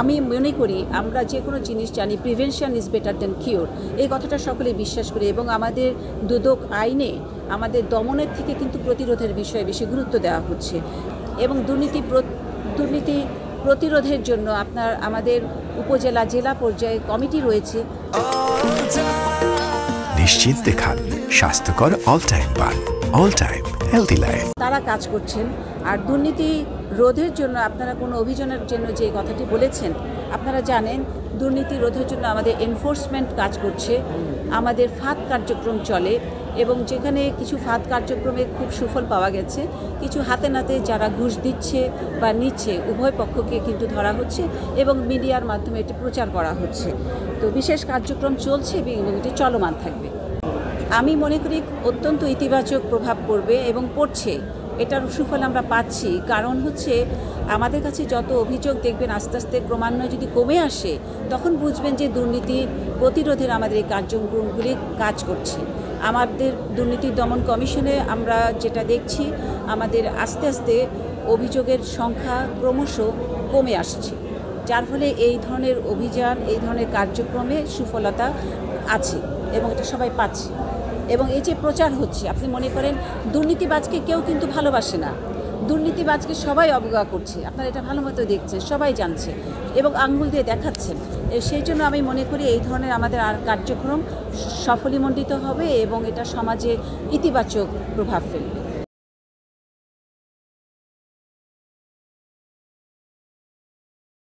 আমি মনে করি আমরা যে কোনো জিনিস জানি prevention is better than cure, এই কথাটা সকলে বিশ্বাস করি এবং আমাদের দুদক আইনে আমাদের দমনের থেকে কিন্তু প্রতিরোধের বিষয়ে বেশি গুরুত্ব দেওয়া হচ্ছে এবং দুর্নীতি প্রতিরোধের জন্য আমাদের উপজেলা জেলা পর্যায়ে কমিটি রয়েছে। নিশ্চিন্তে খান স্বাস্থ্যকর অল টাইম পান, অল টাইম হেলদি লাইফ। তারা কাজ করছেন। আর দুর্নীতি রোধের জন্য আপনারা কোনো অভিযানের জন্য যে কথাটি বলেছেন, আপনারা জানেন দুর্নীতি রোধের জন্য আমাদের এনফোর্সমেন্ট কাজ করছে, আমাদের ফাঁদ কার্যক্রম চলে এবং যেখানে কিছু ফাঁদ কার্যক্রমে খুব সুফল পাওয়া গেছে, কিছু হাতে নাতে যারা ঘুষ দিচ্ছে বা নিচ্ছে উভয় পক্ষকে কিন্তু ধরা হচ্ছে এবং মিডিয়ার মাধ্যমে এটি প্রচার করা হচ্ছে। তো বিশেষ কার্যক্রম চলছে এবং এটি চলমান থাকবে। আমি মনে করি অত্যন্ত ইতিবাচক প্রভাব পড়বে এবং পড়ছে, এটার সুফল আমরা পাচ্ছি। কারণ হচ্ছে আমাদের কাছে যত অভিযোগ দেখবেন আস্তে আস্তে ক্রমান্বয়ে যদি কমে আসে, তখন বুঝবেন যে দুর্নীতি প্রতিরোধের আমাদের এই কার্যক্রমগুলি কাজ করছে। আমাদের দুর্নীতি দমন কমিশনে আমরা যেটা দেখছি, আমাদের আস্তে আস্তে অভিযোগের সংখ্যা ক্রমশ কমে আসছে, যার ফলে এই ধরনের অভিযান, এই ধরনের কার্যক্রমে সুফলতা আছে এবং এটা সবাই পাচ্ছে। এবং এই যে প্রচার হচ্ছে, আপনি মনে করেন দুর্নীতিবাজকে কেউ কিন্তু ভালোবাসে না, দুর্নীতিবাজকে সবাই অবজ্ঞা করছে, আপনারা এটা ভালো মতো দেখছেন, সবাই জানছে এবং আঙ্গুল দিয়ে দেখাচ্ছেন। সেই জন্য আমি মনে করি এই ধরনের আমাদের আর কার্যক্রম সফলীমণ্ডিত হবে এবং এটা সমাজে ইতিবাচক প্রভাব ফেলবে।